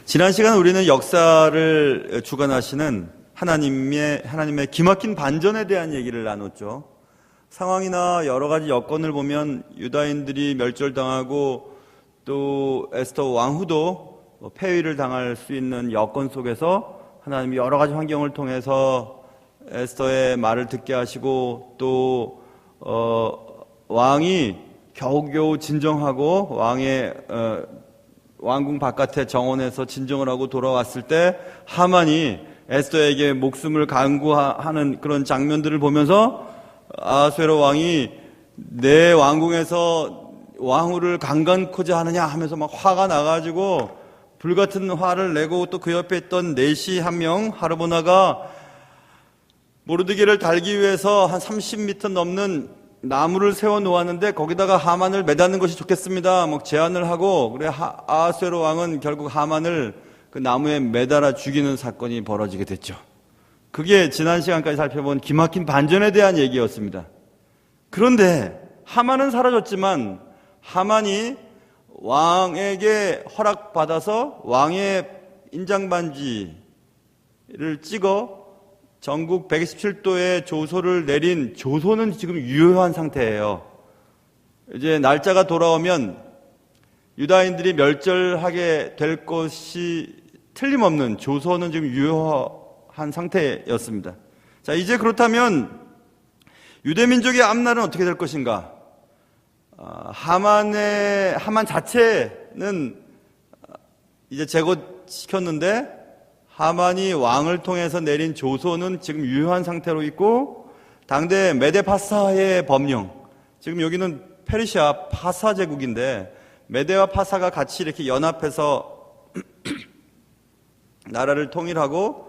지난 시간 우리는 역사를 주관하시는 하나님의 기막힌 반전에 대한 얘기를 나눴죠. 상황이나 여러 가지 여건을 보면 유다인들이 멸절당하고 또 에스더 왕후도 폐위를 당할 수 있는 여건 속에서 하나님이 여러 가지 환경을 통해서 에스더의 말을 듣게 하시고 또 왕이 겨우겨우 진정하고 왕궁 바깥에 정원에서 진정을 하고 돌아왔을 때 하만이 에스더에게 목숨을 간구하는 그런 장면들을 보면서 아수에로 왕이 내 왕궁에서 왕후를 강간코자 하느냐 하면서 막 화가 나가지고 불같은 화를 내고 또 그 옆에 있던 내시 한 명 하르보나가 모르드게를 달기 위해서 한 30m 넘는 나무를 세워 놓았는데 거기다가 하만을 매다는 것이 좋겠습니다. 막 제안을 하고 그래 아수에로 왕은 결국 하만을 그 나무에 매달아 죽이는 사건이 벌어지게 됐죠. 그게 지난 시간까지 살펴본 기막힌 반전에 대한 얘기였습니다. 그런데 하만은 사라졌지만 하만이 왕에게 허락받아서 왕의 인장반지를 찍어 전국 127도의 조소를 내린 조소는 지금 유효한 상태예요. 이제 날짜가 돌아오면 유다인들이 멸절하게 될 것이 틀림없는 조소는 지금 유효한 상태였습니다. 자, 이제 그렇다면 유대민족의 앞날은 어떻게 될 것인가? 하만 자체는 이제 제거시켰는데 하만이 왕을 통해서 내린 조소는 지금 유효한 상태로 있고 당대 메데파사의 법령, 지금 여기는 페르시아 파사 제국인데 메데와 파사가 같이 이렇게 연합해서 나라를 통일하고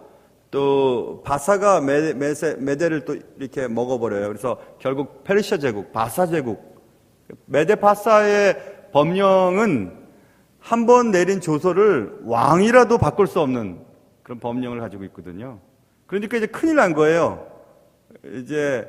또 바사가 메데를 또 이렇게 먹어버려요. 그래서 결국 페르시아 제국, 바사 제국, 메데 파사의 법령은 한 번 내린 조서를 왕이라도 바꿀 수 없는 그런 법령을 가지고 있거든요. 그러니까 이제 큰일 난 거예요. 이제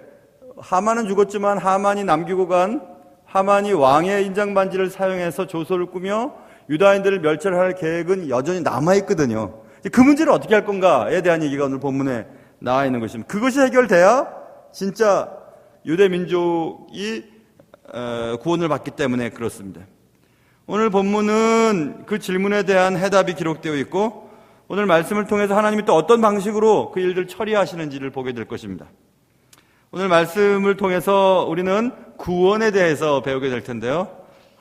하만은 죽었지만 하만이 남기고 간 하만이 왕의 인장반지를 사용해서 조소를 꾸며 유다인들을 멸절할 계획은 여전히 남아있거든요. 그 문제를 어떻게 할 건가에 대한 얘기가 오늘 본문에 나와 있는 것입니다. 그것이 해결돼야 진짜 유대 민족이 구원을 받기 때문에 그렇습니다. 오늘 본문은 그 질문에 대한 해답이 기록되어 있고 오늘 말씀을 통해서 하나님이 또 어떤 방식으로 그 일들을 처리하시는지를 보게 될 것입니다. 오늘 말씀을 통해서 우리는 구원에 대해서 배우게 될 텐데요.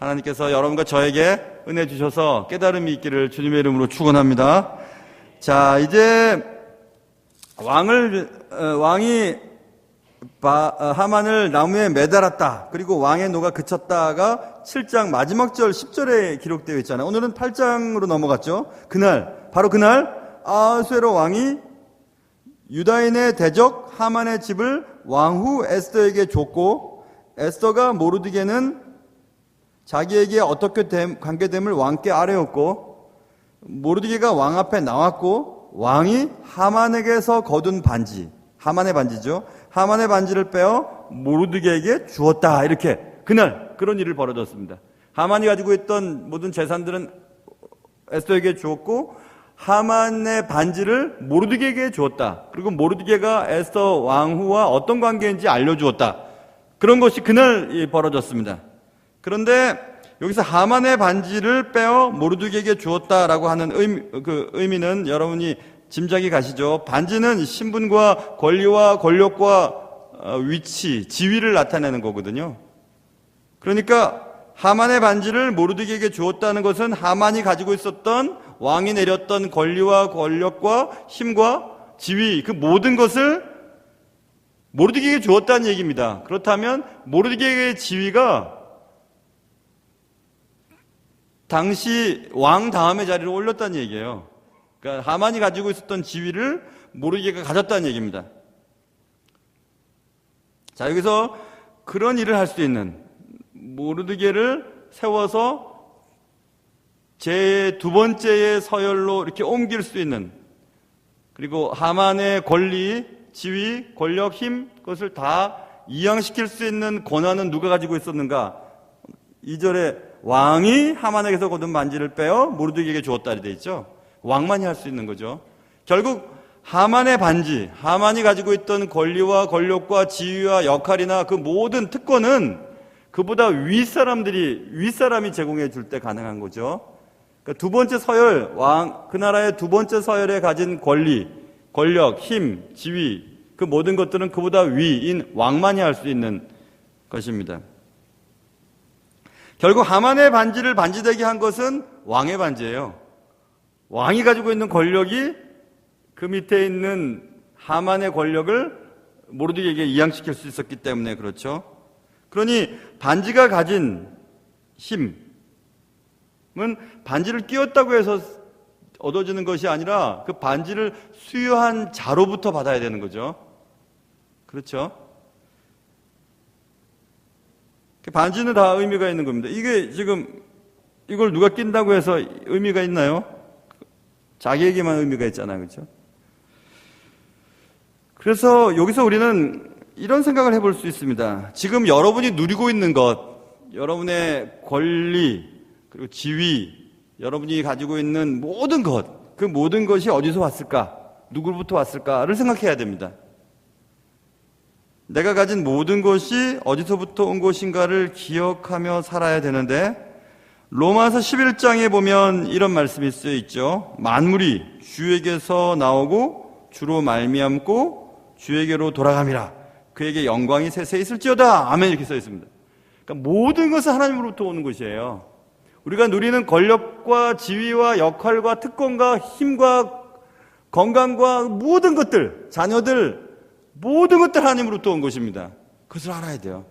하나님께서 여러분과 저에게 은혜 주셔서 깨달음이 있기를 주님의 이름으로 축원합니다. 자, 이제 왕이 하만을 나무에 매달았다. 그리고 왕의 노가 그쳤다가 7장 마지막 절 10절에 기록되어 있잖아요. 오늘은 8장으로 넘어갔죠. 바로 그날 아수에로 왕이 유다인의 대적 하만의 집을 왕후 에스더에게 줬고 에스더가 모르드게는 자기에게 어떻게 관계됨을 왕께 아뢰었고 모르드게가 왕 앞에 나왔고 왕이 하만에게서 거둔 반지, 하만의 반지죠. 하만의 반지를 빼어 모르드게에게 주었다. 이렇게 그날 그런 일을 벌어졌습니다. 하만이 가지고 있던 모든 재산들은 에스더에게 주었고 하만의 반지를 모르드게에게 주었다. 그리고 모르드게가 에스더 왕후와 어떤 관계인지 알려주었다. 그런 것이 그날 벌어졌습니다. 그런데 여기서 하만의 반지를 빼어 모르드게에게 주었다라고 하는 의미는 여러분이 짐작이 가시죠. 반지는 신분과 권리와 권력과 위치, 지위를 나타내는 거거든요. 그러니까 하만의 반지를 모르드게에게 주었다는 것은 하만이 가지고 있었던 왕이 내렸던 권리와 권력과 힘과 지위, 그 모든 것을 모르드게에게 주었다는 얘기입니다. 그렇다면 모르드게의 지위가 당시 왕 다음의 자리로 올렸다는 얘기예요. 그러니까 하만이 가지고 있었던 지위를 모르드게가 가졌다는 얘기입니다. 자, 여기서 그런 일을 할 수 있는 모르드게를 세워서 제 두 번째의 서열로 이렇게 옮길 수 있는, 그리고 하만의 권리, 지위, 권력, 힘, 그것을 다 이양시킬 수 있는 권한은 누가 가지고 있었는가? 2절에 왕이 하만에게서 거둔 반지를 빼어 모르드게에게 주었다 이렇게 돼 있죠. 왕만이 할 수 있는 거죠. 결국 하만의 반지, 하만이 가지고 있던 권리와 권력과 지위와 역할이나 그 모든 특권은 그보다 윗사람이 제공해 줄 때 가능한 거죠. 그러니까 두 번째 서열, 그 나라의 두 번째 서열에 가진 권리, 권력, 힘, 지위, 그 모든 것들은 그보다 위인 왕만이 할 수 있는 것입니다. 결국 하만의 반지를 반지되게 한 것은 왕의 반지예요. 왕이 가지고 있는 권력이 그 밑에 있는 하만의 권력을 모르드게에게 이양시킬 수 있었기 때문에 그렇죠. 그러니 반지가 가진 힘은 반지를 끼웠다고 해서 얻어지는 것이 아니라 그 반지를 수여한 자로부터 받아야 되는 거죠. 그렇죠? 반지는 다 의미가 있는 겁니다. 이게 지금 이걸 누가 낀다고 해서 의미가 있나요? 자기에게만 의미가 있잖아요. 그렇죠? 그래서 여기서 우리는 이런 생각을 해볼 수 있습니다. 지금 여러분이 누리고 있는 것, 여러분의 권리, 그리고 지위, 여러분이 가지고 있는 모든 것, 그 모든 것이 어디서 왔을까? 누구로부터 왔을까를 생각해야 됩니다. 내가 가진 모든 것이 어디서부터 온 것인가를 기억하며 살아야 되는데, 로마서 11장에 보면 이런 말씀이 쓰여 있죠. 만물이 주에게서 나오고 주로 말미암고 주에게로 돌아감이라. 그에게 영광이 세세 있을지어다. 아멘. 이렇게 써 있습니다. 그러니까 모든 것은 하나님으로부터 오는 것이에요. 우리가 누리는 권력과 지위와 역할과 특권과 힘과 건강과 모든 것들, 자녀들, 모든 것들 하나님으로부터 온 것입니다. 그것을 알아야 돼요.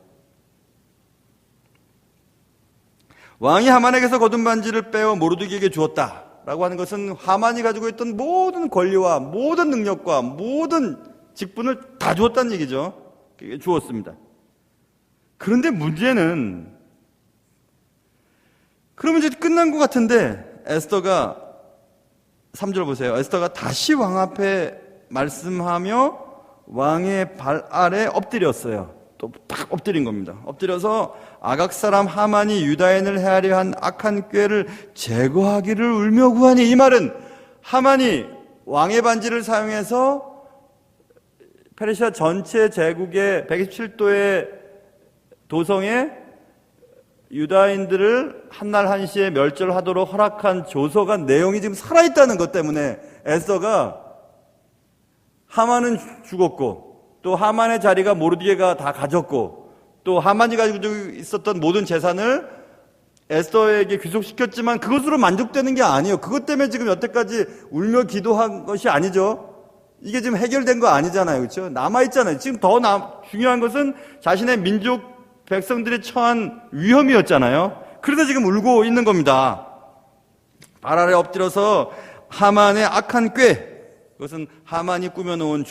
왕이 하만에게서 거둔 반지를 빼어 모르드게에게 주었다라고 하는 것은 하만이 가지고 있던 모든 권리와 모든 능력과 모든 직분을 다 주었다는 얘기죠. 주었습니다. 그런데 문제는 그러면 이제 끝난 것 같은데 에스더가 3절 보세요. 에스더가 다시 왕 앞에 말씀하며 왕의 발 아래 엎드렸어요. 또 딱 엎드린 겁니다. 엎드려서 아각 사람 하만이 유다인을 해하려 한 악한 꾀를 제거하기를 울며 구하니, 이 말은 하만이 왕의 반지를 사용해서 페르시아 전체 제국의 127도의 도성에 유다인들을 한날 한시에 멸절하도록 허락한 조서가 내용이 지금 살아있다는 것 때문에 에스더가 하만은 죽었고 또 하만의 자리가 모르드게가 다 가졌고 또 하만이 가지고 있었던 모든 재산을 에스더에게 귀속시켰지만 그것으로 만족되는 게 아니에요. 그것 때문에 지금 여태까지 울며 기도한 것이 아니죠. 이게 지금 해결된 거 아니잖아요. 그렇죠? 남아있잖아요. 지금 더 중요한 것은 자신의 민족 백성들이 처한 위험이었잖아요. 그래서 지금 울고 있는 겁니다. 발 아래 엎드려서 하만의 악한 꾀, 그것은 하만이 꾸며놓은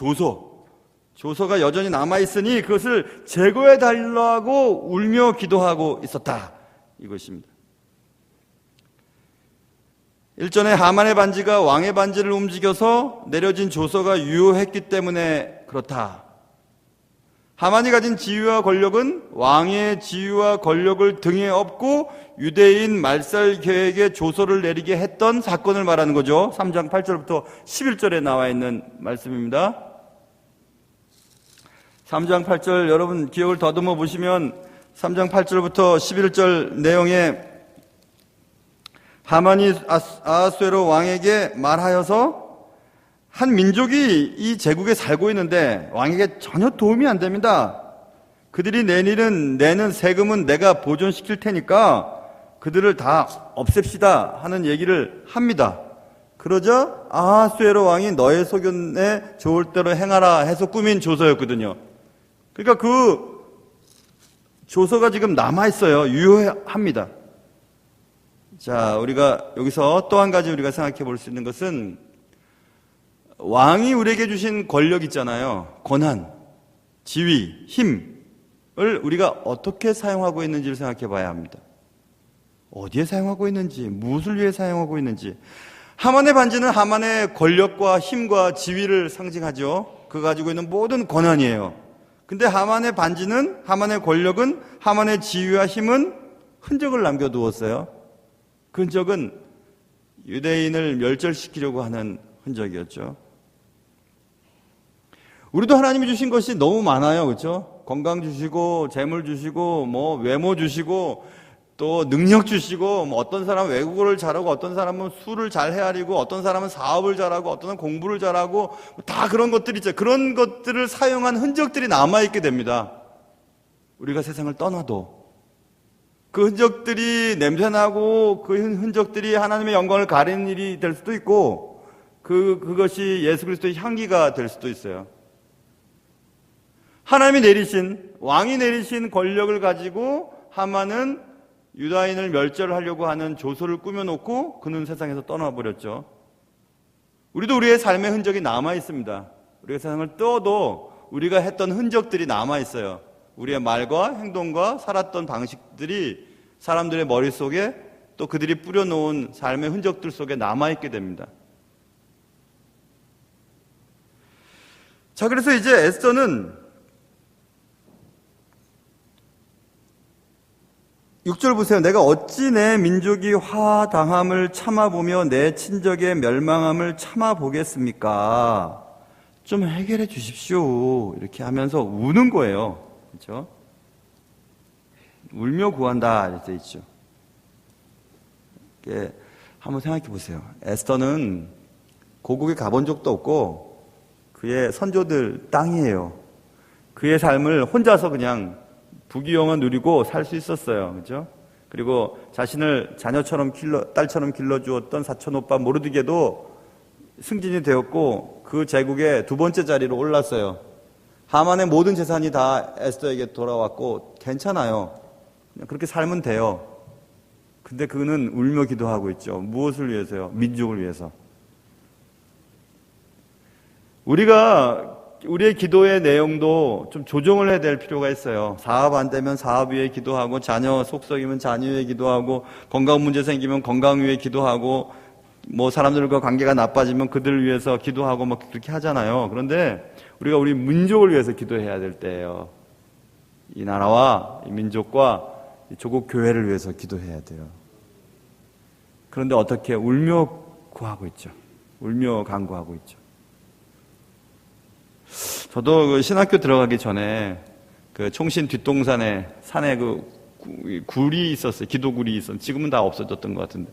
조서가 여전히 남아있으니 그것을 제거해 달라고 울며 기도하고 있었다. 이것입니다. 일전에 하만의 반지가 왕의 반지를 움직여서 내려진 조서가 유효했기 때문에 그렇다. 하만이 가진 지위와 권력은 왕의 지위와 권력을 등에 업고 유대인 말살 계획에 조서를 내리게 했던 사건을 말하는 거죠. 3장 8절부터 11절에 나와 있는 말씀입니다. 3장 8절 여러분 기억을 더듬어 보시면 3장 8절부터 11절 내용에 하만이 아하수에로 왕에게 말하여서 한 민족이 이 제국에 살고 있는데 왕에게 전혀 도움이 안 됩니다. 그들이 내는 세금은 내가 보존시킬 테니까 그들을 다 없앱시다 하는 얘기를 합니다. 그러자 아하수에로 왕이 너의 소견에 좋을 대로 행하라 해서 꾸민 조서였거든요. 그러니까 그 조서가 지금 남아있어요. 유효합니다. 자, 우리가 여기서 또 한 가지 우리가 생각해 볼 수 있는 것은 왕이 우리에게 주신 권력 있잖아요. 권한, 지위, 힘을 우리가 어떻게 사용하고 있는지를 생각해 봐야 합니다. 어디에 사용하고 있는지, 무엇을 위해 사용하고 있는지. 하만의 반지는 하만의 권력과 힘과 지위를 상징하죠. 그가 가지고 있는 모든 권한이에요. 근데 하만의 반지는, 하만의 권력은, 하만의 지위와 힘은 흔적을 남겨두었어요. 그 흔적은 유대인을 멸절시키려고 하는 흔적이었죠. 우리도 하나님이 주신 것이 너무 많아요. 그렇죠? 건강 주시고 재물 주시고 뭐 외모 주시고 또 능력 주시고 뭐 어떤 사람은 외국어를 잘하고 어떤 사람은 술을 잘 헤아리고 어떤 사람은 사업을 잘하고 어떤 사람은 공부를 잘하고 다 그런 것들이 있죠. 그런 것들을 사용한 흔적들이 남아있게 됩니다. 우리가 세상을 떠나도 그 흔적들이 냄새나고 그 흔적들이 하나님의 영광을 가리는 일이 될 수도 있고 그것이 예수 그리스도의 향기가 될 수도 있어요. 하나님이 내리신 왕이 내리신 권력을 가지고 하만은 유다인을 멸절하려고 하는 조소를 꾸며놓고 그는 세상에서 떠나버렸죠. 우리도 우리의 삶의 흔적이 남아있습니다. 우리가 세상을 떠도 우리가 했던 흔적들이 남아있어요. 우리의 말과 행동과 살았던 방식들이 사람들의 머릿속에 또 그들이 뿌려놓은 삶의 흔적들 속에 남아있게 됩니다. 자, 그래서 이제 에스더는 6절 보세요. 내가 어찌 내 민족이 화당함을 참아보며 내 친족의 멸망함을 참아보겠습니까? 좀 해결해 주십시오. 이렇게 하면서 우는 거예요. 그렇죠? 울며 구한다 이렇게 있죠. 한번 생각해 보세요. 에스더는 고국에 가본 적도 없고 그의 선조들 땅이에요. 그의 삶을 혼자서 그냥 부귀영화 누리고 살 수 있었어요. 그렇죠? 그리고 자신을 자녀처럼 딸처럼 길러주었던 사촌 오빠 모르드게도 승진이 되었고 그 제국의 두 번째 자리로 올랐어요. 하만의 모든 재산이 다 에스더에게 돌아왔고 괜찮아요. 그냥 그렇게 살면 돼요. 근데 그는 울며 기도하고 있죠. 무엇을 위해서요? 민족을 위해서. 우리의 기도의 내용도 좀 조정을 해야 될 필요가 있어요. 사업 안 되면 사업 위에 기도하고, 자녀 속썩이면 자녀 위에 기도하고, 건강 문제 생기면 건강 위에 기도하고, 뭐 사람들과 관계가 나빠지면 그들을 위해서 기도하고 막 그렇게 하잖아요. 그런데 우리가 우리 민족을 위해서 기도해야 될 때예요. 이 나라와 이 민족과 이 조국 교회를 위해서 기도해야 돼요. 그런데 어떻게 울며 구하고 있죠. 울며 간구하고 있죠. 저도 그 신학교 들어가기 전에 그 총신 뒷동산에 산에 그 굴이 있었어요. 기도굴이 있었어요. 지금은 다 없어졌던 것 같은데.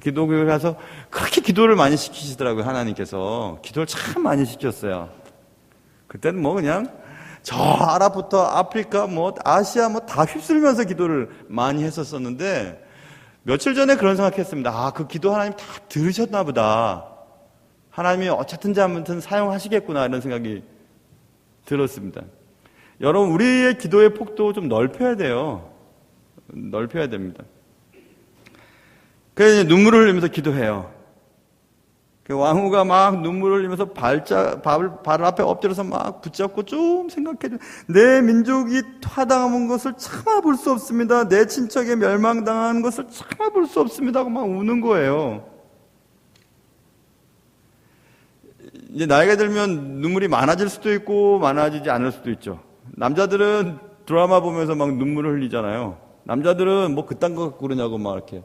기도교회 가서 그렇게 기도를 많이 시키시더라고요. 하나님께서. 기도를 참 많이 시켰어요. 그때는 뭐 그냥 저 아랍부터 아프리카 뭐 아시아 뭐 다 휩쓸면서 기도를 많이 했었었는데 며칠 전에 그런 생각했습니다. 아, 그 기도 하나님 다 들으셨나 보다. 하나님이 어쨌든지 아무튼 사용하시겠구나 이런 생각이 들었습니다. 여러분, 우리의 기도의 폭도 좀 넓혀야 돼요. 넓혀야 됩니다. 그래서 눈물을 흘리면서 기도해요. 그 왕후가 막 눈물을 흘리면서 발 앞에 엎드려서 막 붙잡고 좀 생각해줘. 내 민족이 타당한 것을 참아볼 수 없습니다. 내 친척에 멸망당한 것을 참아볼 수 없습니다. 하고 막 우는 거예요. 이제 나이가 들면 눈물이 많아질 수도 있고 많아지지 않을 수도 있죠. 남자들은 드라마 보면서 막 눈물을 흘리잖아요. 남자들은 뭐 그딴 거 갖고 그러냐고 막 이렇게.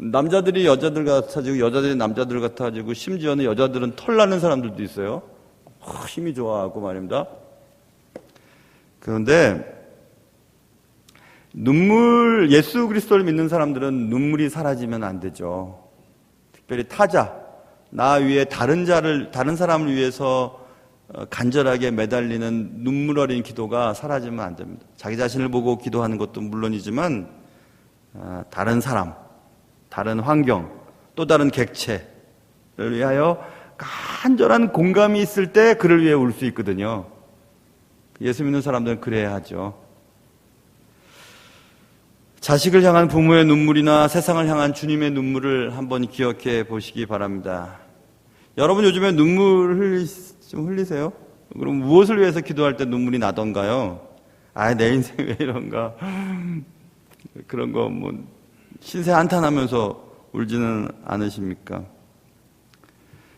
남자들이 여자들 같아지고 여자들이 남자들 같아지고 심지어는 여자들은 털 나는 사람들도 있어요. 힘이 좋아하고 말입니다. 그런데 예수 그리스도를 믿는 사람들은 눈물이 사라지면 안 되죠. 특별히 타자, 나 위에 다른 사람을 위해서 간절하게 매달리는 눈물 어린 기도가 사라지면 안 됩니다. 자기 자신을 보고 기도하는 것도 물론이지만 다른 사람, 다른 환경, 또 다른 객체를 위하여 간절한 공감이 있을 때 그를 위해 울 수 있거든요. 예수 믿는 사람들은 그래야 하죠. 자식을 향한 부모의 눈물이나 세상을 향한 주님의 눈물을 한번 기억해 보시기 바랍니다. 여러분 요즘에 눈물 좀 흘리세요? 그럼 무엇을 위해서 기도할 때 눈물이 나던가요? 내 인생 왜 이런가? 그런 거 뭐 신세 한탄하면서 울지는 않으십니까?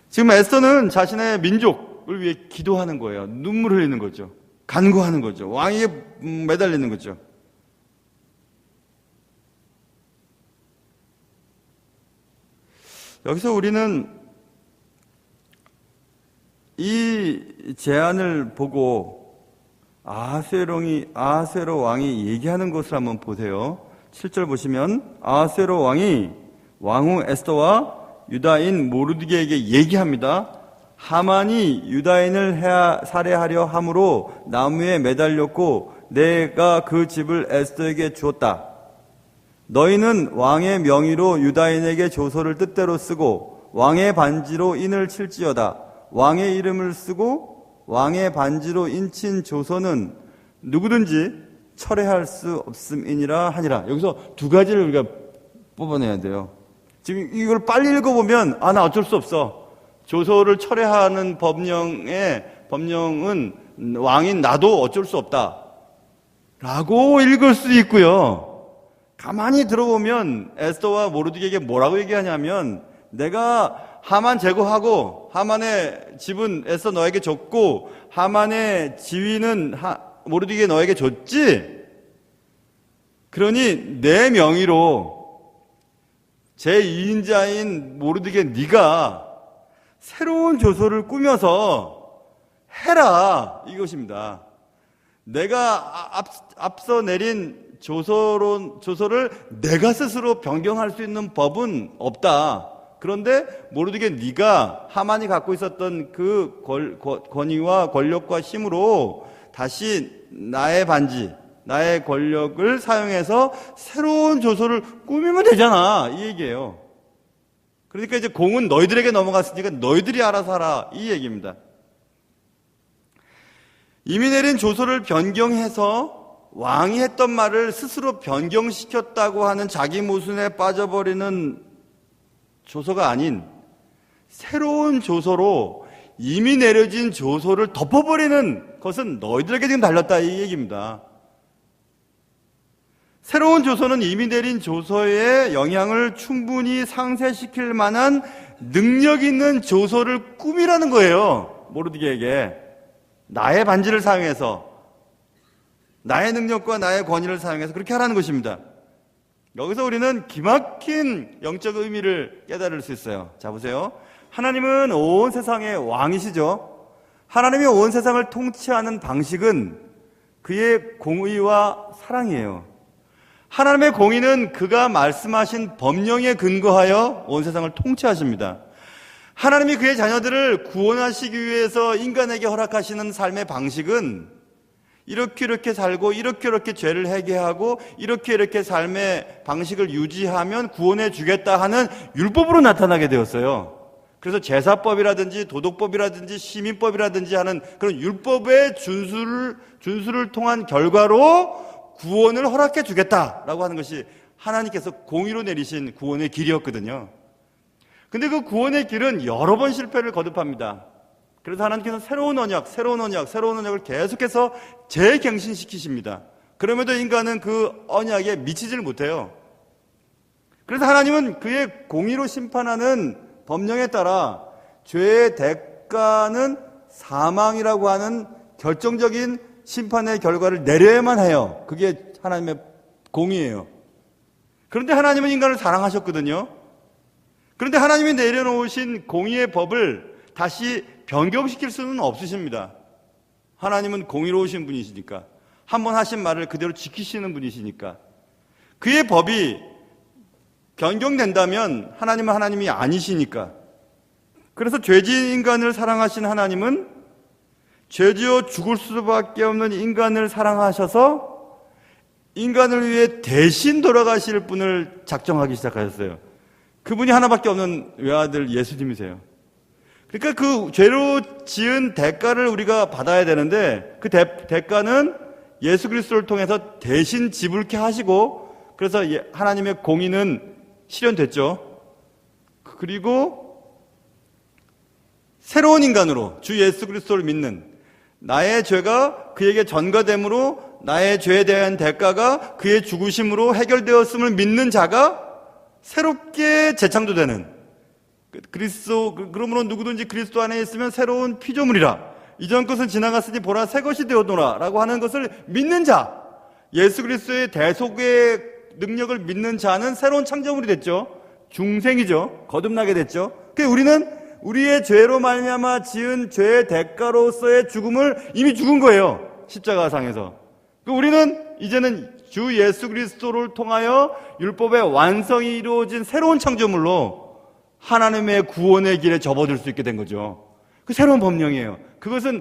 지금 에스더는 자신의 민족을 위해 기도하는 거예요. 눈물 흘리는 거죠. 간구하는 거죠. 왕위에 매달리는 거죠. 여기서 우리는 이 제안을 보고 아하수에로 왕이 얘기하는 것을 한번 보세요. 7절 보시면 아하수에로 왕이 왕후 에스더와 유다인 모르드게에게 얘기합니다. 하만이 유다인을 살해하려 함으로 나무에 매달렸고 내가 그 집을 에스더에게 주었다. 너희는 왕의 명의로 유다인에게 조서를 뜻대로 쓰고 왕의 반지로 인을 칠지어다. 왕의 이름을 쓰고 왕의 반지로 인친 조서는 누구든지 철회할 수 없음이니라 하니라. 여기서 두 가지를 우리가 뽑아내야 돼요. 지금 이걸 빨리 읽어보면 나 어쩔 수 없어. 조서를 철회하는 법령은 왕인 나도 어쩔 수 없다 라고 읽을 수 있고요. 가만히 들어보면 에스더와 모르드게에게 뭐라고 얘기하냐면 내가 하만 제거하고 하만의 집은 에스더 너에게 줬고 하만의 지위는 모르드게 너에게 줬지. 그러니 내 명의로 제2인자인 모르드게 네가 새로운 조서를 꾸며서 해라 이것입니다. 내가 앞서 내린 조서를 내가 스스로 변경할 수 있는 법은 없다. 그런데 모르드게 네가 하만이 갖고 있었던 그 권위와 권력과 힘으로 다시 나의 반지, 나의 권력을 사용해서 새로운 조서를 꾸미면 되잖아 이 얘기예요. 그러니까 이제 공은 너희들에게 넘어갔으니까 너희들이 알아서 하라 이 얘기입니다. 이미 내린 조서를 변경해서 왕이 했던 말을 스스로 변경시켰다고 하는 자기 모순에 빠져버리는 조서가 아닌 새로운 조서로 이미 내려진 조서를 덮어버리는 것은 너희들에게 지금 달렸다 이 얘기입니다. 새로운 조서는 이미 내린 조서의 영향을 충분히 상쇄시킬 만한 능력 있는 조서를 꾸미라는 거예요. 모르드게에게 나의 반지를 사용해서 나의 능력과 나의 권위를 사용해서 그렇게 하라는 것입니다. 여기서 우리는 기막힌 영적 의미를 깨달을 수 있어요. 자 보세요. 하나님은 온 세상의 왕이시죠. 하나님이 온 세상을 통치하는 방식은 그의 공의와 사랑이에요. 하나님의 공의는 그가 말씀하신 법령에 근거하여 온 세상을 통치하십니다. 하나님이 그의 자녀들을 구원하시기 위해서 인간에게 허락하시는 삶의 방식은 이렇게 살고 이렇게 죄를 회개하고 이렇게 삶의 방식을 유지하면 구원해 주겠다 하는 율법으로 나타나게 되었어요. 그래서 제사법이라든지 도덕법이라든지 시민법이라든지 하는 그런 율법의 준수를 통한 결과로 구원을 허락해 주겠다라고 하는 것이 하나님께서 공의로 내리신 구원의 길이었거든요. 근데 그 구원의 길은 여러 번 실패를 거듭합니다. 그래서 하나님께서 새로운 언약을 계속해서 재갱신시키십니다. 그럼에도 인간은 그 언약에 미치질 못해요. 그래서 하나님은 그의 공의로 심판하는 법령에 따라 죄의 대가는 사망이라고 하는 결정적인 심판의 결과를 내려야만 해요. 그게 하나님의 공의예요. 그런데 하나님은 인간을 사랑하셨거든요. 그런데 하나님이 내려놓으신 공의의 법을 다시 변경시킬 수는 없으십니다. 하나님은 공의로우신 분이시니까, 한번 하신 말을 그대로 지키시는 분이시니까. 그의 법이 변경된다면 하나님은 하나님이 아니시니까. 그래서 죄지은 인간을 사랑하신 하나님은 죄지어 죽을 수밖에 없는 인간을 사랑하셔서 인간을 위해 대신 돌아가실 분을 작정하기 시작하셨어요. 그분이 하나밖에 없는 외아들 예수님이세요. 그러니까 그 죄로 지은 대가를 우리가 받아야 되는데 그 대가는 예수 그리스도를 통해서 대신 지불케 하시고, 그래서 하나님의 공의는 실현됐죠. 그리고 새로운 인간으로 주 예수 그리스도를 믿는, 나의 죄가 그에게 전가됨으로 나의 죄에 대한 대가가 그의 죽으심으로 해결되었음을 믿는 자가 새롭게 재창조되는 그리스도, 그러므로 누구든지 그리스도 안에 있으면 새로운 피조물이라. 이전 것은 지나갔으니 보라 새 것이 되었노라 라고 하는 것을 믿는 자, 예수 그리스도의 대속의 능력을 믿는 자는 새로운 창조물이 됐죠. 중생이죠. 거듭나게 됐죠. 그 우리는 우리의 죄로 말미암아 지은 죄의 대가로서의 죽음을 이미 죽은 거예요. 십자가상에서. 우리는 이제는 주 예수 그리스도를 통하여 율법의 완성이 이루어진 새로운 창조물로 하나님의 구원의 길에 접어들 수 있게 된 거죠. 그 새로운 법령이에요. 그것은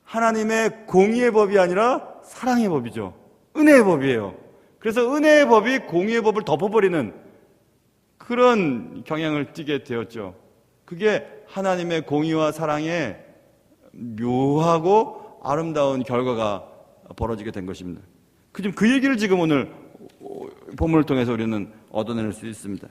하나님의 공의의 법이 아니라 사랑의 법이죠. 은혜의 법이에요. 그래서 은혜의 법이 공의의 법을 덮어버리는 그런 경향을 띠게 되었죠. 그게 하나님의 공의와 사랑의 묘하고 아름다운 결과가 벌어지게 된 것입니다. 그 얘기를 지금 오늘 본문을 통해서 우리는 얻어낼 수 있습니다.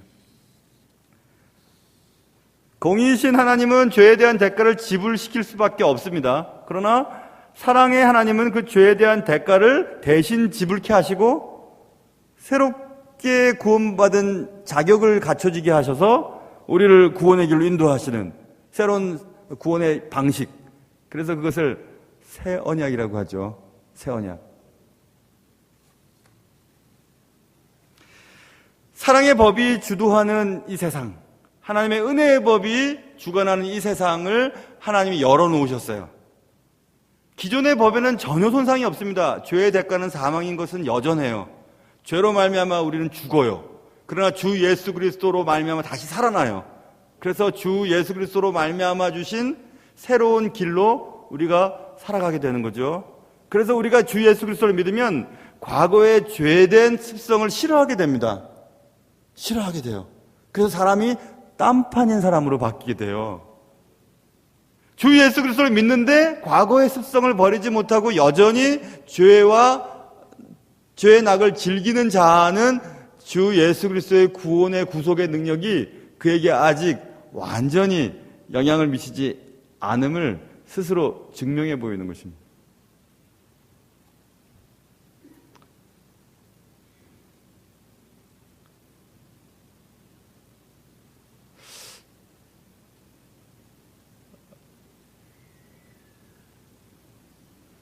공의이신 하나님은 죄에 대한 대가를 지불시킬 수밖에 없습니다. 그러나 사랑의 하나님은 그 죄에 대한 대가를 대신 지불케 하시고 새롭게 구원받은 자격을 갖춰지게 하셔서 우리를 구원의 길로 인도하시는 새로운 구원의 방식. 그래서 그것을 새 언약이라고 하죠. 새 언약. 사랑의 법이 주도하는 이 세상, 하나님의 은혜의 법이 주관하는 이 세상을 하나님이 열어놓으셨어요. 기존의 법에는 전혀 손상이 없습니다. 죄의 대가는 사망인 것은 여전해요. 죄로 말미암아 우리는 죽어요. 그러나 주 예수 그리스도로 말미암아 다시 살아나요. 그래서 주 예수 그리스도로 말미암아 주신 새로운 길로 우리가 살아가게 되는 거죠. 그래서 우리가 주 예수 그리스도를 믿으면 과거의 죄된 습성을 싫어하게 됩니다. 싫어하게 돼요. 그래서 사람이 딴판인 사람으로 바뀌게 돼요. 주 예수 그리스도를 믿는데 과거의 습성을 버리지 못하고 여전히 죄와 죄의 낙을 즐기는 자는 주 예수 그리스도의 구원의 구속의 능력이 그에게 아직 완전히 영향을 미치지 않음을 스스로 증명해 보이는 것입니다.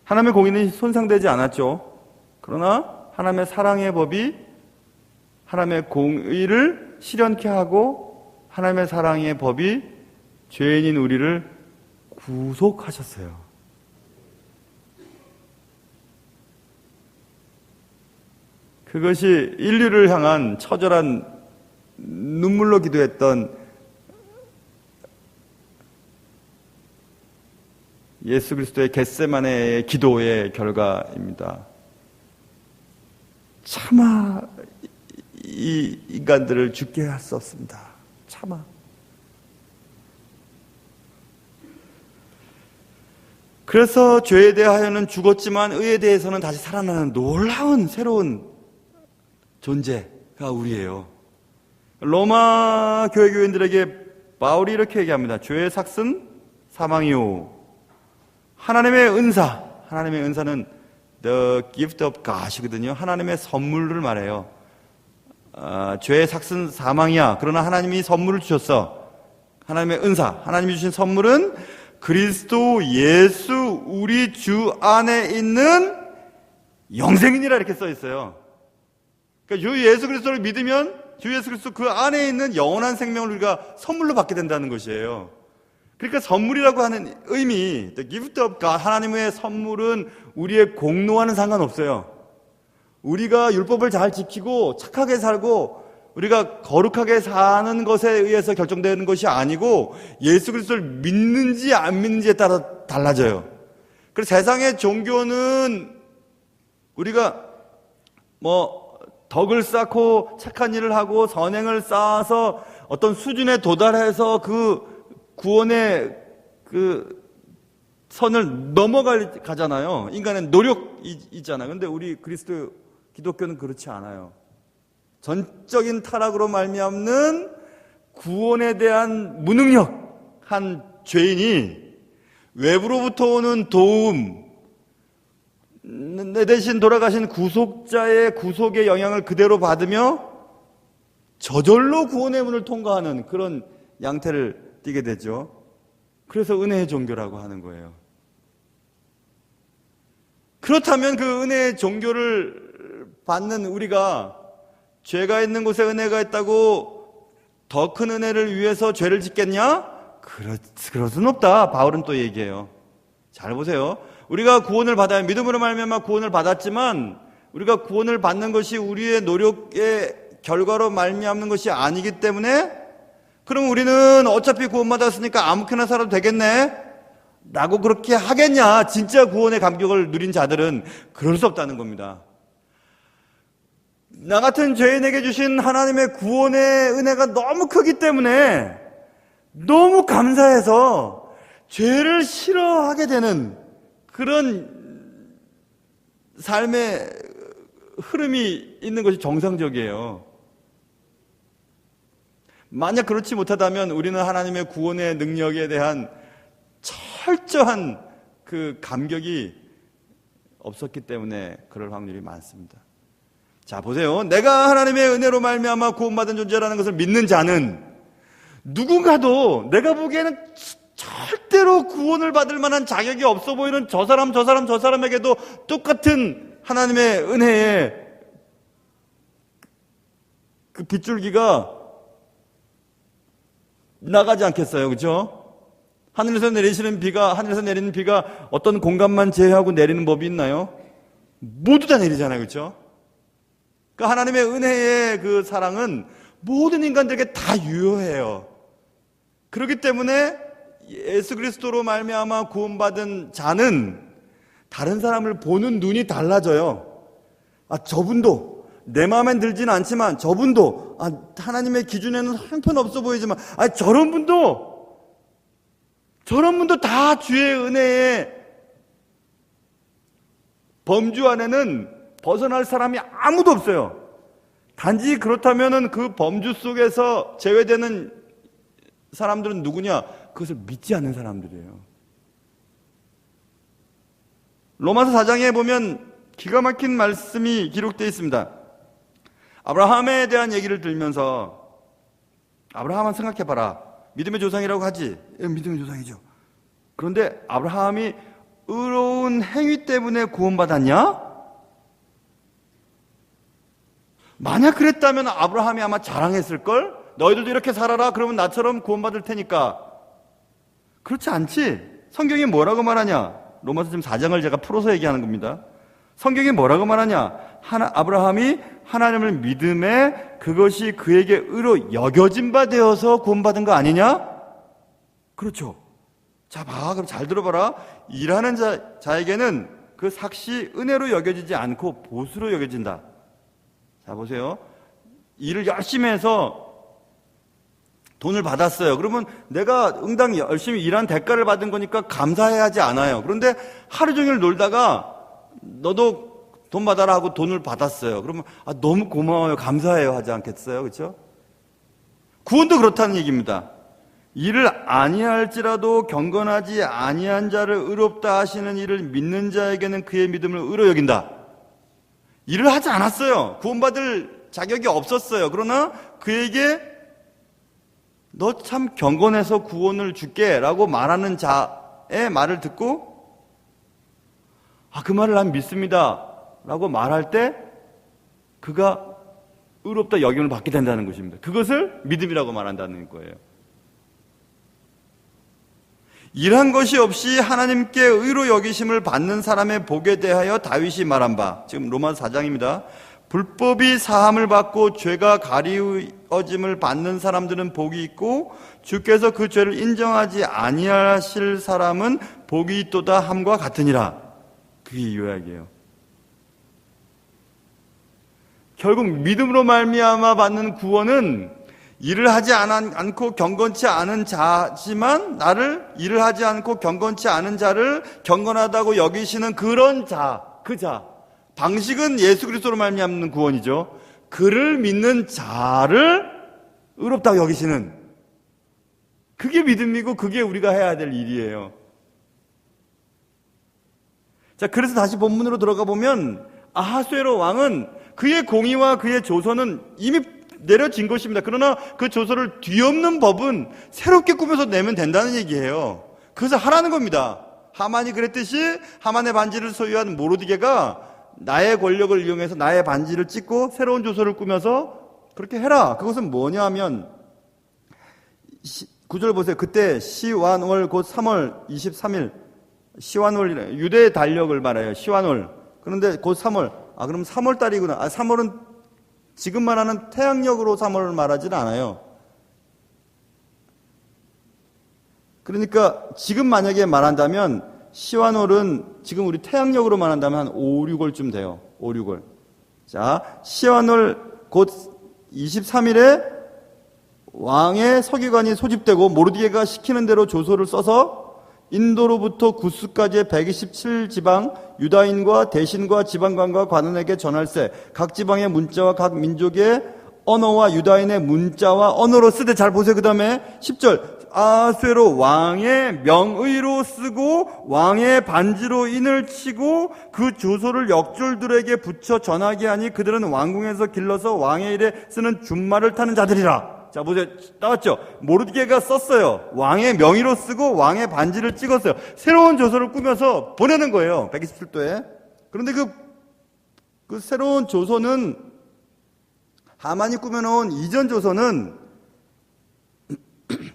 하나님의 공의는 손상되지 않았죠. 그러나 하나님의 사랑의 법이 하나님의 공의를 실현케 하고 하나님의 사랑의 법이 죄인인 우리를 구속하셨어요. 그것이 인류를 향한 처절한 눈물로 기도했던 예수 그리스도의 겟세마네의 기도의 결과입니다. 차마 이 인간들을 죽게 할 수 없습니다. 차마. 그래서 죄에 대하여는 죽었지만 의에 대해서는 다시 살아나는 놀라운 새로운 존재가 우리예요. 로마 교회 교인들에게 바울이 이렇게 얘기합니다. 죄의 삭은 사망이요. 하나님의 은사는 the gift of God이거든요. 하나님의 선물을 말해요. 죄의 삭은 사망이야. 그러나 하나님이 선물을 주셨어. 하나님의 은사, 하나님이 주신 선물은 그리스도 예수 우리 주 안에 있는 영생이니라 이렇게 써 있어요. 그러니까 주 예수 그리스도를 믿으면 주 예수 그리스도 그 안에 있는 영원한 생명을 우리가 선물로 받게 된다는 것이에요. 그러니까 선물이라고 하는 의미, the gift of God, 하나님의 선물은 우리의 공로와는 상관없어요. 우리가 율법을 잘 지키고 착하게 살고 우리가 거룩하게 사는 것에 의해서 결정되는 것이 아니고 예수 그리스도를 믿는지 안 믿는지에 따라 달라져요. 그래서 세상의 종교는 우리가 덕을 쌓고 착한 일을 하고 선행을 쌓아서 어떤 수준에 도달해서 그 구원의 그 선을 넘어가잖아요. 인간의 노력이 있잖아요. 근데 우리 기독교는 그렇지 않아요. 전적인 타락으로 말미암는 구원에 대한 무능력한 죄인이 외부로부터 오는 도움, 내 대신 돌아가신 구속자의 구속의 영향을 그대로 받으며 저절로 구원의 문을 통과하는 그런 양태를 띠게 되죠. 그래서 은혜의 종교라고 하는 거예요. 그렇다면 그 은혜의 종교를 받는 우리가 죄가 있는 곳에 은혜가 있다고 더 큰 은혜를 위해서 죄를 짓겠냐? 그럴 수는 없다. 바울은 또 얘기해요. 잘 보세요. 우리가 구원을 받아야, 믿음으로 말미암아 구원을 받았지만 우리가 구원을 받는 것이 우리의 노력의 결과로 말미암는 것이 아니기 때문에, 그럼 우리는 어차피 구원받았으니까 아무렇게나 살아도 되겠네 라고 그렇게 하겠냐? 진짜 구원의 감격을 누린 자들은 그럴 수 없다는 겁니다. 나 같은 죄인에게 주신 하나님의 구원의 은혜가 너무 크기 때문에 너무 감사해서 죄를 싫어하게 되는 그런 삶의 흐름이 있는 것이 정상적이에요. 만약 그렇지 못하다면 우리는 하나님의 구원의 능력에 대한 철저한 그 감격이 없었기 때문에 그럴 확률이 많습니다. 자, 보세요. 내가 하나님의 은혜로 말미암아 구원받은 존재라는 것을 믿는 자는 누군가도 내가 보기에는 절대로 구원을 받을 만한 자격이 없어 보이는 저 사람에게도 똑같은 하나님의 은혜의 그 빗줄기가 나가지 않겠어요? 그렇죠? 하늘에서 내리는 비가 어떤 공간만 제외하고 내리는 법이 있나요? 모두 다 내리잖아요. 그렇죠? 그러니까 하나님의 은혜의 그 사랑은 모든 인간들에게 다 유효해요. 그렇기 때문에 예수 그리스도로 말미암아 구원받은 자는 다른 사람을 보는 눈이 달라져요. 저분도 내 마음엔 들지는 않지만, 저분도 하나님의 기준에는 형편없어 보이지만 저런 분도 다 주의 은혜의 범주 안에는 벗어날 사람이 아무도 없어요. 단지 그렇다면은 그 범주 속에서 제외되는 사람들은 누구냐? 그것을 믿지 않는 사람들이에요. 로마서 4장에 보면 기가 막힌 말씀이 기록되어 있습니다. 아브라함에 대한 얘기를 들면서, 아브라함은 생각해봐라. 믿음의 조상이라고 하지. 믿음의 조상이죠. 그런데 아브라함이 의로운 행위 때문에 구원받았냐? 만약 그랬다면 아브라함이 아마 자랑했을걸? 너희들도 이렇게 살아라. 그러면 나처럼 구원받을 테니까. 그렇지 않지? 성경이 뭐라고 말하냐? 로마서 지금 4장을 제가 풀어서 얘기하는 겁니다. 성경이 뭐라고 말하냐? 아브라함이 하나님을 믿음에 그것이 그에게 의로 여겨진 바 되어서 구원받은 거 아니냐? 그렇죠. 자, 그럼 잘 들어봐라. 일하는 자에게는 그 삭시 은혜로 여겨지지 않고 보수로 여겨진다. 자, 보세요. 일을 열심히 해서 돈을 받았어요. 그러면 내가 응당 열심히 일한 대가를 받은 거니까 감사해야 하지 않아요. 그런데 하루 종일 놀다가 너도 돈 받아라 하고 돈을 받았어요. 그러면 너무 고마워요, 감사해요 하지 않겠어요? 그렇죠? 구원도 그렇다는 얘기입니다. 일을 아니할지라도 경건하지 아니한 자를 의롭다 하시는 이를 믿는 자에게는 그의 믿음을 의로 여긴다. 일을 하지 않았어요. 구원받을 자격이 없었어요. 그러나 그에게 너 참 경건해서 구원을 줄게 라고 말하는 자의 말을 듣고 그 말을 난 믿습니다 라고 말할 때 그가 의롭다 여김을 받게 된다는 것입니다. 그것을 믿음이라고 말한다는 거예요. 일한 것이 없이 하나님께 의로 여기심을 받는 사람의 복에 대하여 다윗이 말한 바, 지금 로마서 4장입니다. 불법이 사함을 받고 죄가 가리워짐을 받는 사람들은 복이 있고 주께서 그 죄를 인정하지 아니하실 사람은 복이 있도다 함과 같으니라. 그게 요약이에요. 결국 믿음으로 말미암아 받는 구원은 일을 하지 않고 경건치 않은 자지만 나를 일을 하지 않고 경건치 않은 자를 경건하다고 여기시는 그런 자, 그 자. 방식은 예수 그리스도로 말미암는 구원이죠. 그를 믿는 자를 의롭다고 여기시는, 그게 믿음이고 그게 우리가 해야 될 일이에요. 자, 그래서 다시 본문으로 들어가 보면 아하수에로 왕은 그의 공의와 그의 조서는 이미 내려진 것입니다. 그러나 그 조서를 뒤엎는 법은 새롭게 꾸며서 내면 된다는 얘기예요. 그래서 하라는 겁니다. 하만이 그랬듯이 하만의 반지를 소유한 모르드게가 나의 권력을 이용해서 나의 반지를 찍고 새로운 조서를 꾸며서 그렇게 해라. 그것은 뭐냐 하면 9절 보세요. 그때 시완월 곧 3월 23일. 시완월, 유대의 달력을 말해요. 시완월. 그런데 곧 3월. 그럼 3월 달이구나. 3월은 지금 말하는 태양력으로 3월을 말하지는 않아요. 그러니까 지금 만약에 말한다면 시완월은 지금 우리 태양력으로 말한다면 한 5, 6월쯤 돼요. 5, 6월. 자, 시완월 곧 23일에 왕의 서기관이 소집되고 모르드게가 시키는 대로 조서를 써서 인도로부터 구스까지의 127지방 유다인과 대신과 지방관과 관원에게 전할세. 각 지방의 문자와 각 민족의 언어와 유다인의 문자와 언어로 쓰되, 잘 보세요. 그 다음에 10절. 아수에로 왕의 명의로 쓰고 왕의 반지로 인을 치고 그 조서를 역졸들에게 붙여 전하게 하니 그들은 왕궁에서 길러서 왕의 일에 쓰는 준말을 타는 자들이라. 자, 보세요. 나왔죠? 모르드게가 썼어요. 왕의 명의로 쓰고 왕의 반지를 찍었어요. 새로운 조서를 꾸며서 보내는 거예요. 127도에. 그런데 그 새로운 조서는 하만이 꾸며놓은 이전 조서는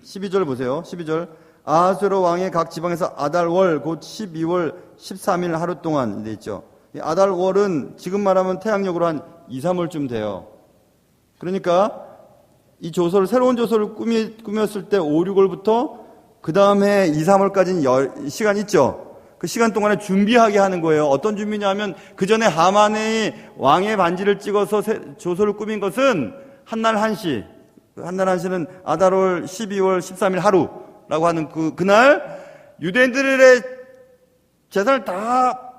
12절 보세요. 12절. 아하수에로 왕의 각 지방에서 아달월 곧 12월 13일 하루 동안 돼 있죠. 이 아달월은 지금 말하면 태양력으로 한 2, 3월쯤 돼요. 그러니까 이 조서를, 새로운 조서를 꾸몄을 때 5, 6월부터 그 다음에 2, 3월까지는 시간 있죠. 그 시간 동안에 준비하게 하는 거예요. 어떤 준비냐면 그 전에 하만의 왕의 반지를 찍어서 조서를 꾸민 것은 한날 한시. 한날 한시는 아달월 12월 13일 하루라고 하는 그날 유대인들의 재산을 다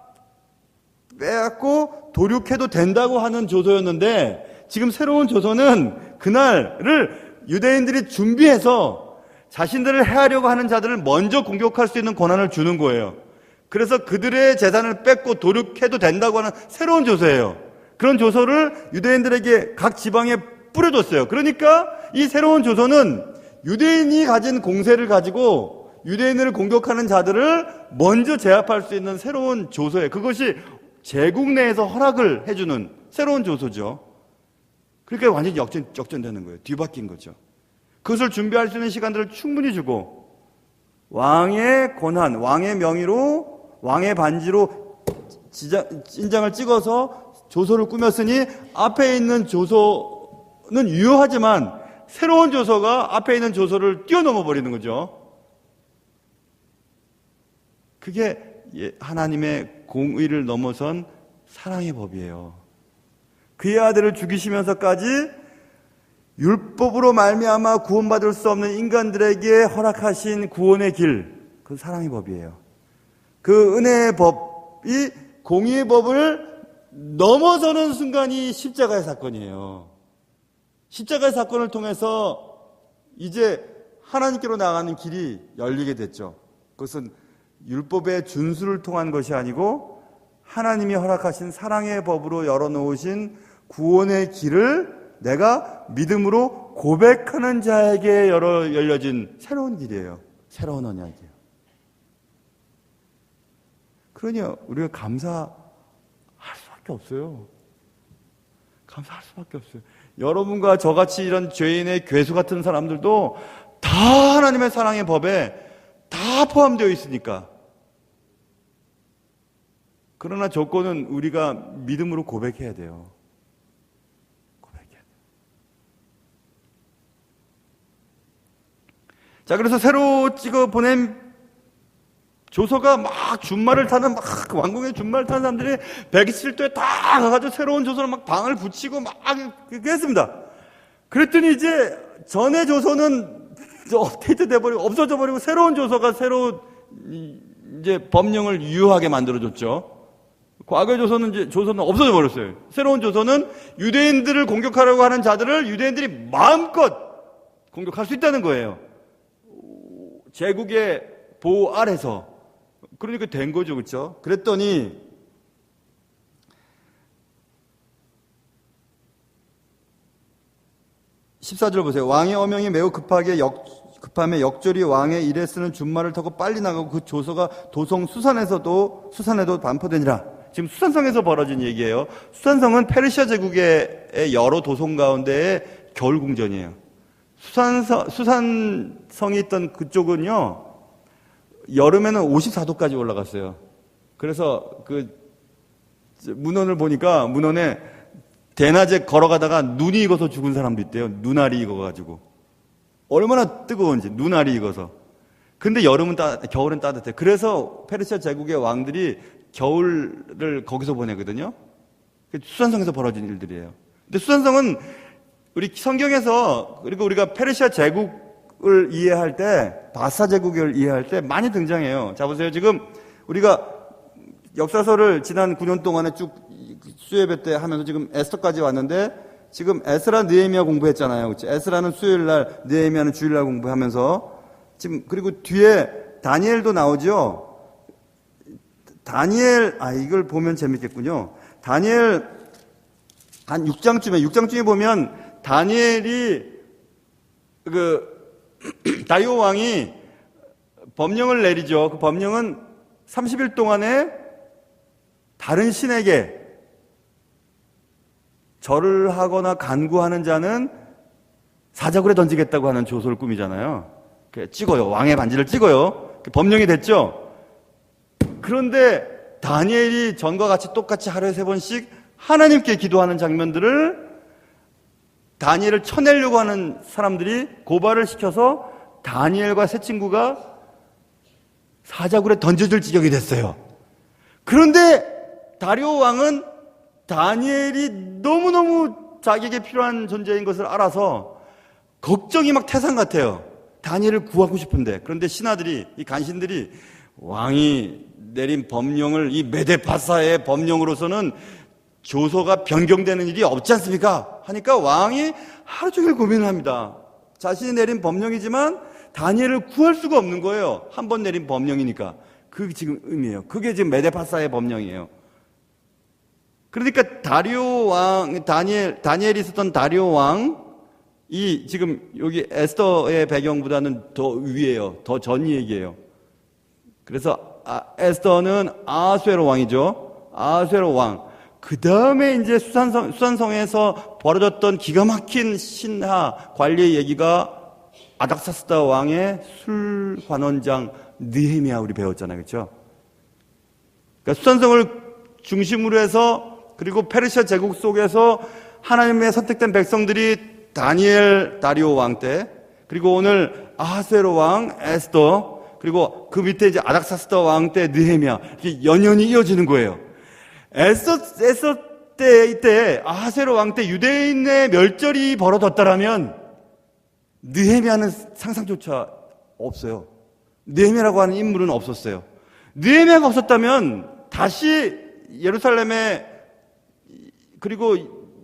빼앗고 도륙해도 된다고 하는 조서였는데, 지금 새로운 조서는 그날을 유대인들이 준비해서 자신들을 해하려고 하는 자들을 먼저 공격할 수 있는 권한을 주는 거예요. 그래서 그들의 재산을 뺏고 도륙해도 된다고 하는 새로운 조서예요. 그런 조서를 유대인들에게 각 지방에 뿌려줬어요. 그러니까 이 새로운 조서는 유대인이 가진 공세를 가지고 유대인을 공격하는 자들을 먼저 제압할 수 있는 새로운 조서예요. 그것이 제국 내에서 허락을 해주는 새로운 조서죠. 그러니까 완전히 역전되는 거예요. 뒤바뀐 거죠. 그것을 준비할 수 있는 시간들을 충분히 주고 왕의 권한, 왕의 명의로 왕의 반지로 인장을 찍어서 조서를 꾸몄으니 앞에 있는 조서는 유효하지만 새로운 조서가 앞에 있는 조서를 뛰어넘어 버리는 거죠. 그게 하나님의 공의를 넘어선 사랑의 법이에요. 그의 아들을 죽이시면서까지 율법으로 말미암아 구원받을 수 없는 인간들에게 허락하신 구원의 길, 그 사랑의 법이에요. 그 은혜의 법이 공의의 법을 넘어서는 순간이 십자가의 사건이에요. 십자가의 사건을 통해서 이제 하나님께로 나가는 길이 열리게 됐죠. 그것은 율법의 준수를 통한 것이 아니고 하나님이 허락하신 사랑의 법으로 열어놓으신 구원의 길을 내가 믿음으로 고백하는 자에게 열려진 새로운 길이에요. 새로운 언약이에요. 그러니 우리가 감사할 수밖에 없어요. 감사할 수밖에 없어요. 여러분과 저같이 이런 죄인의 괴수 같은 사람들도 다 하나님의 사랑의 법에 다 포함되어 있으니까. 그러나 조건은 우리가 믿음으로 고백해야 돼요. 고백해야 돼요. 자, 그래서 새로 찍어 보낸 조서가 막 준말을 타는, 막 왕궁의 준말을 타는 사람들이 127도에 다 가가지고 새로운 조서를 막 방을 붙이고 막 했습니다. 그랬더니 이제 전에 조서는 업데이트 돼버리고 없어져 버리고 새로운 조서가 새로운 이제 법령을 유효하게 만들어줬죠. 과거의 조서는 없어져 버렸어요. 새로운 조서는 유대인들을 공격하려고 하는 자들을 유대인들이 마음껏 공격할 수 있다는 거예요. 제국의 보호 아래서. 그러니까 된 거죠, 그렇죠? 그랬더니 (14절) 보세요. 왕의 어명이 매우 급함에 역절이 왕의 일에 쓰는 준말을 타고 빨리 나가고 그 조서가 도성 수산에도 반포되니라. 지금 수산성에서 벌어진 얘기예요. 수산성은 페르시아 제국의 여러 도성 가운데의 겨울 궁전이에요. 수산성이 있던 그쪽은요, 여름에는 54도까지 올라갔어요. 그래서 문헌을 보니까 문헌에 대낮에 걸어가다가 눈이 익어서 죽은 사람도 있대요. 눈알이 익어가지고. 얼마나 뜨거운지, 눈알이 익어서. 근데 겨울은 따뜻해. 그래서 페르시아 제국의 왕들이 겨울을 거기서 보내거든요. 수산성에서 벌어진 일들이에요. 근데 수산성은 우리 성경에서, 그리고 우리가 페르시아 제국을 이해할 때, 바사 제국을 이해할 때 많이 등장해요. 자, 보세요. 지금 우리가 역사서를 지난 9년 동안에 쭉 수요예배 때 하면서 지금 에스더까지 왔는데, 지금 에스라 느헤미야 공부했잖아요. 그렇죠? 에스라는 수요일 날, 느헤미야는 주일 날 공부하면서, 지금, 그리고 뒤에 다니엘도 나오죠? 이걸 보면 재밌겠군요. 다니엘 한 6장쯤에 보면 다니엘이 다리오 왕이 법령을 내리죠. 그 법령은 30일 동안에 다른 신에게 절을 하거나 간구하는 자는 사자굴에 던지겠다고 하는 조소를 꾸미잖아요. 찍어요. 왕의 반지를 찍어요. 법령이 됐죠. 그런데 다니엘이 전과 같이 똑같이 하루에 3번씩 하나님께 기도하는 장면들을 다니엘을 쳐내려고 하는 사람들이 고발을 시켜서 다니엘과 세 친구가 사자굴에 던져질 지경이 됐어요. 그런데 다리오 왕은 다니엘이 너무너무 자기에게 필요한 존재인 것을 알아서 걱정이 막 태산 같아요. 다니엘을 구하고 싶은데. 그런데 신하들이, 이 간신들이 왕이 내린 법령을, 이 메데파사의 법령으로서는 조서가 변경되는 일이 없지 않습니까? 하니까 왕이 하루 종일 고민을 합니다. 자신이 내린 법령이지만 다니엘을 구할 수가 없는 거예요. 한 번 내린 법령이니까. 그게 지금 의미예요. 그게 지금 메데파사의 법령이에요. 그러니까 다니엘이 있었던 다리오 왕이 지금 여기 에스더의 배경보다는 더 위에요. 더 전 얘기예요. 그래서 에스더는 아하수에로 왕이죠. 아하수에로 왕. 그 다음에 이제 수산성에서 벌어졌던 기가 막힌 신하 관리의 얘기가 아닥사스다 왕의 술관원장 느헤미야 우리 배웠잖아요. 그렇죠? 그러니까 수산성을 중심으로 해서 그리고 페르시아 제국 속에서 하나님의 선택된 백성들이 다리오 왕 때, 그리고 오늘 아하수에로 왕 에스더, 그리고 그 밑에 이제 아닥사스다 왕 때 느헤미야, 이렇게 연연이 이어지는 거예요. 에스더 때 아하수에로 왕 때 유대인의 멸절이 벌어졌다라면 느헤미야는 상상조차 없어요. 느헤미야라고 하는 인물은 없었어요. 느헤미야가 없었다면 다시 예루살렘에, 그리고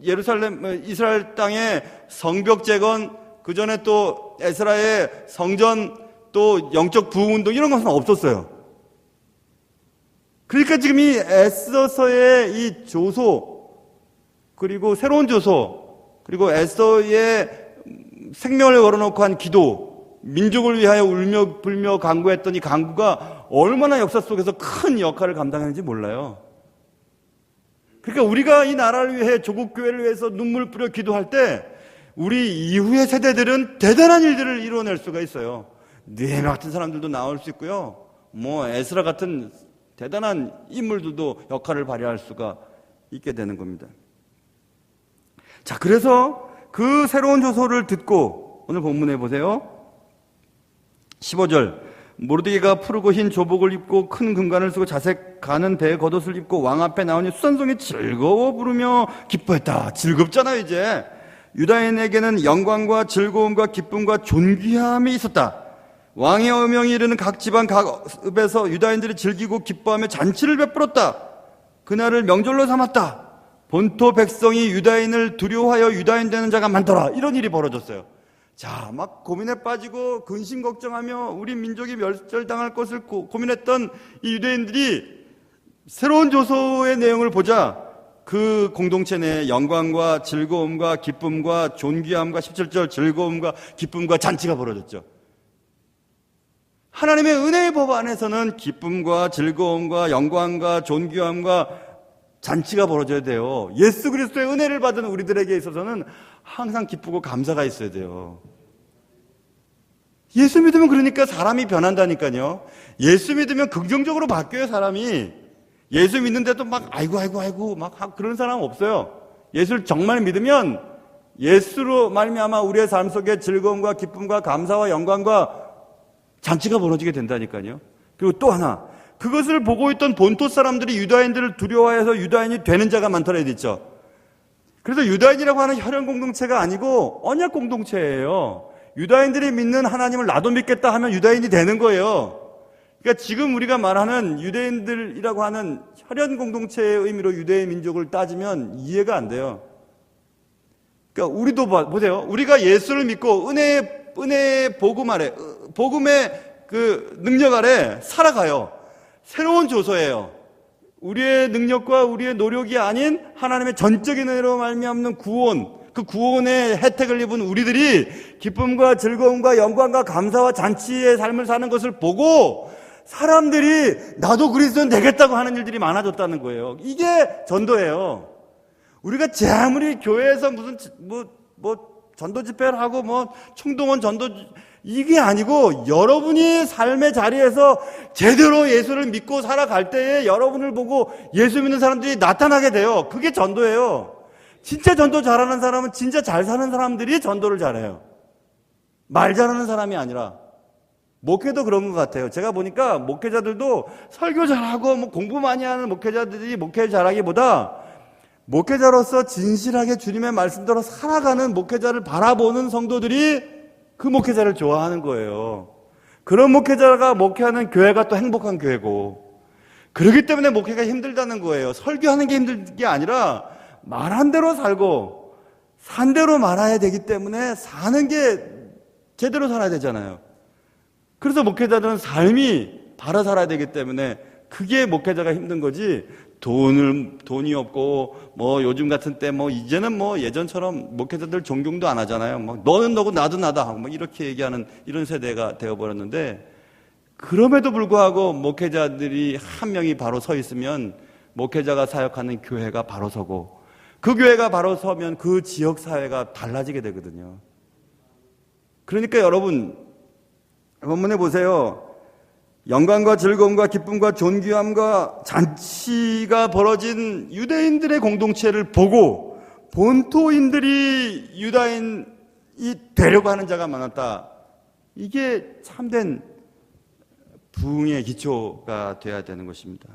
이스라엘 땅의 성벽 재건, 그 전에 또 에스라의 성전, 또 영적 부흥운동 이런 것은 없었어요. 그러니까 지금 이 에스더서의 이 조소, 그리고 새로운 조소, 그리고 에스더의 생명을 걸어놓고 한 기도, 민족을 위하여 울며 불며 간구했던 이 간구가 얼마나 역사 속에서 큰 역할을 감당했는지 몰라요. 그러니까 우리가 이 나라를 위해, 조국 교회를 위해서 눈물 뿌려 기도할 때 우리 이후의 세대들은 대단한 일들을 이뤄낼 수가 있어요. 느헤미야 같은 사람들도 나올 수 있고요. 에스라 같은 대단한 인물들도 역할을 발휘할 수가 있게 되는 겁니다. 자, 그래서 그 새로운 조서를 듣고 오늘 본문에 보세요. 15절. 모르드게가 푸르고 흰 조복을 입고 큰 금관을 쓰고 자색 가는 배의 겉옷을 입고 왕 앞에 나오니 수산성이 즐거워 부르며 기뻐했다. 즐겁잖아요, 이제. 유다인에게는 영광과 즐거움과 기쁨과 존귀함이 있었다. 왕의 어명이 이르는 각 지방 각 읍에서 유다인들이 즐기고 기뻐하며 잔치를 베풀었다. 그날을 명절로 삼았다. 본토 백성이 유다인을 두려워하여 유다인 되는 자가 많더라. 이런 일이 벌어졌어요. 자, 막 고민에 빠지고 근심 걱정하며 우리 민족이 멸절당할 것을 고민했던 이 유대인들이 새로운 조서의 내용을 보자 그 공동체 내에 영광과 즐거움과 기쁨과 존귀함과 17절 즐거움과 기쁨과 잔치가 벌어졌죠. 하나님의 은혜의 법 안에서는 기쁨과 즐거움과 영광과 존귀함과 잔치가 벌어져야 돼요. 예수 그리스도의 은혜를 받은 우리들에게 있어서는 항상 기쁘고 감사가 있어야 돼요. 예수 믿으면 그러니까 사람이 변한다니까요. 예수 믿으면 긍정적으로 바뀌어요, 사람이. 예수 믿는데도 막 아이고 막 그런 사람 없어요. 예수를 정말 믿으면 예수로 말미암아 우리의 삶 속에 즐거움과 기쁨과 감사와 영광과 잔치가 벌어지게 된다니까요. 그리고 또 하나, 그것을 보고 있던 본토 사람들이 유다인들을 두려워해서 유다인이 되는 자가 많더라 했죠. 그래서 유다인이라고 하는 혈연 공동체가 아니고 언약 공동체예요. 유다인들이 믿는 하나님을 나도 믿겠다 하면 유다인이 되는 거예요. 그러니까 지금 우리가 말하는 유대인들이라고 하는 혈연 공동체의 의미로 유대인 민족을 따지면 이해가 안 돼요. 그러니까 우리도 보세요. 우리가 예수를 믿고 은혜의 복음 아래, 복음의 그 능력 아래 살아가요. 새로운 조서예요. 우리의 능력과 우리의 노력이 아닌 하나님의 전적인 은혜로 말미암는 구원, 그 구원의 혜택을 입은 우리들이 기쁨과 즐거움과 영광과 감사와 잔치의 삶을 사는 것을 보고 사람들이 나도 그리스도인 되겠다고 하는 일들이 많아졌다는 거예요. 이게 전도예요. 우리가 제 아무리 교회에서 무슨 전도 집회를 하고 총동원 전도 이게 아니고 여러분이 삶의 자리에서 제대로 예수를 믿고 살아갈 때에 여러분을 보고 예수 믿는 사람들이 나타나게 돼요. 그게 전도예요. 진짜 전도 잘하는 사람은 진짜 잘 사는 사람들이 전도를 잘해요. 말 잘하는 사람이 아니라. 목회도 그런 것 같아요. 제가 보니까 목회자들도 설교 잘하고 공부 많이 하는 목회자들이 목회 잘하기보다 목회자로서 진실하게 주님의 말씀대로 살아가는 목회자를 바라보는 성도들이 그 목회자를 좋아하는 거예요. 그런 목회자가 목회하는 교회가 또 행복한 교회고, 그렇기 때문에 목회가 힘들다는 거예요. 설교하는 게 힘든 게 아니라 말한 대로 살고 산 대로 말아야 되기 때문에 사는 게 제대로 살아야 되잖아요. 그래서 목회자들은 삶이 바로 살아야 되기 때문에 그게 목회자가 힘든 거지, 돈이 없고 요즘 같은 때 이제는 예전처럼 목회자들 존경도 안 하잖아요. 너는 너고 나도 나다 하고 이렇게 얘기하는 이런 세대가 되어버렸는데, 그럼에도 불구하고 목회자들이 한 명이 바로 서 있으면 목회자가 사역하는 교회가 바로 서고, 그 교회가 바로 서면 그 지역 사회가 달라지게 되거든요. 그러니까 여러분 본문에 보세요. 영광과 즐거움과 기쁨과 존귀함과 잔치가 벌어진 유대인들의 공동체를 보고 본토인들이 유다인이 되려고 하는 자가 많았다. 이게 참된 부흥의 기초가 되어야 되는 것입니다.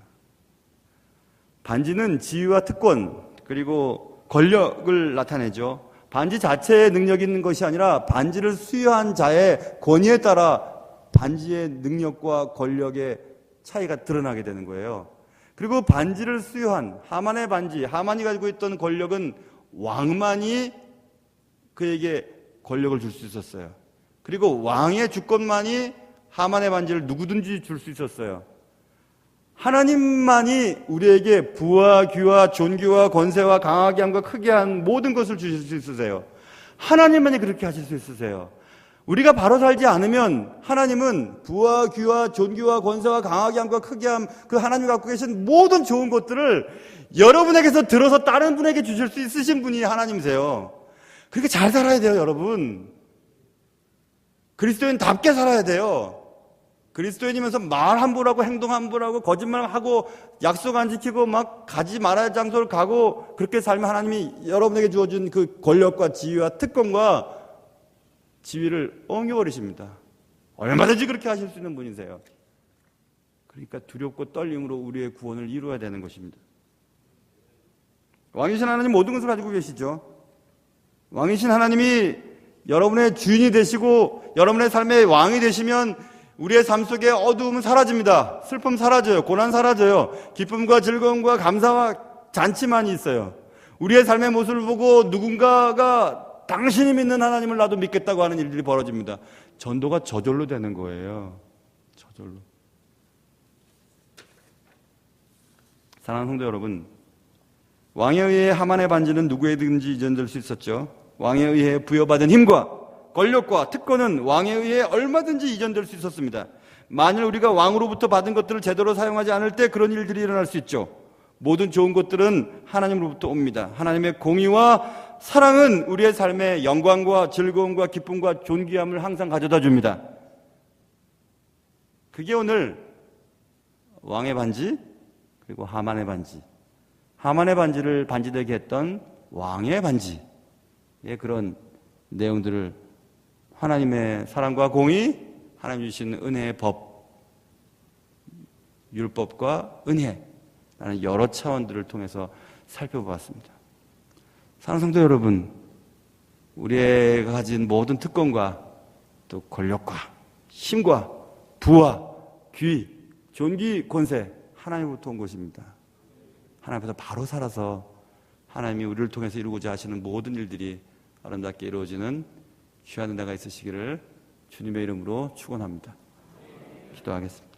반지는 지위와 특권 그리고 권력을 나타내죠. 반지 자체에 능력이 있는 것이 아니라 반지를 수여한 자의 권위에 따라 반지의 능력과 권력의 차이가 드러나게 되는 거예요. 그리고 반지를 수여한 하만의 반지, 하만이 가지고 있던 권력은 왕만이 그에게 권력을 줄 수 있었어요. 그리고 왕의 주권만이 하만의 반지를 누구든지 줄 수 있었어요. 하나님만이 우리에게 부와 귀와 존귀와 권세와 강하게 함과 크게 한 모든 것을 주실 수 있으세요. 하나님만이 그렇게 하실 수 있으세요. 우리가 바로 살지 않으면 하나님은 부와 귀와 존귀와 권세와 강하게 함과 크게 함, 그 하나님이 갖고 계신 모든 좋은 것들을 여러분에게서 들어서 다른 분에게 주실 수 있으신 분이 하나님이세요. 그렇게 잘 살아야 돼요, 여러분. 그리스도인답게 살아야 돼요. 그리스도인이면서 말 함부로하고 행동 함부로하고 거짓말하고 약속 안 지키고 가지 말아야 할 장소를 가고 그렇게 살면 하나님이 여러분에게 주어준 그 권력과 지위와 특권과 지위를 엉겨버리십니다. 얼마든지 그렇게 하실 수 있는 분이세요. 그러니까 두렵고 떨림으로 우리의 구원을 이루어야 되는 것입니다. 왕이신 하나님 모든 것을 가지고 계시죠. 왕이신 하나님이 여러분의 주인이 되시고 여러분의 삶의 왕이 되시면 우리의 삶 속에 어두움은 사라집니다. 슬픔 사라져요. 고난 사라져요. 기쁨과 즐거움과 감사와 잔치만이 있어요. 우리의 삶의 모습을 보고 누군가가 당신이 믿는 하나님을 나도 믿겠다고 하는 일들이 벌어집니다. 전도가 저절로 되는 거예요. 저절로. 사랑하는 성도 여러분, 왕에 의해 하만의 반지는 누구에든지 이전될 수 있었죠. 왕에 의해 부여받은 힘과 권력과 특권은 왕에 의해 얼마든지 이전될 수 있었습니다. 만일 우리가 왕으로부터 받은 것들을 제대로 사용하지 않을 때 그런 일들이 일어날 수 있죠. 모든 좋은 것들은 하나님으로부터 옵니다. 하나님의 공의와 사랑은 우리의 삶에 영광과 즐거움과 기쁨과 존귀함을 항상 가져다 줍니다. 그게 오늘 왕의 반지, 그리고 하만의 반지, 하만의 반지를 반지되게 했던 왕의 반지의 그런 내용들을 하나님의 사랑과 공의, 하나님 주신 은혜의 법, 율법과 은혜라는 여러 차원들을 통해서 살펴보았습니다. 사랑하는 성도 여러분, 우리가 가진 모든 특권과 또 권력과 힘과 부와 귀, 존귀, 권세 하나님으로부터 온 것입니다. 하나님 앞에서 바로 살아서 하나님이 우리를 통해서 이루고자 하시는 모든 일들이 아름답게 이루어지는 귀한 은혜가 있으시기를 주님의 이름으로 축원합니다. 기도하겠습니다.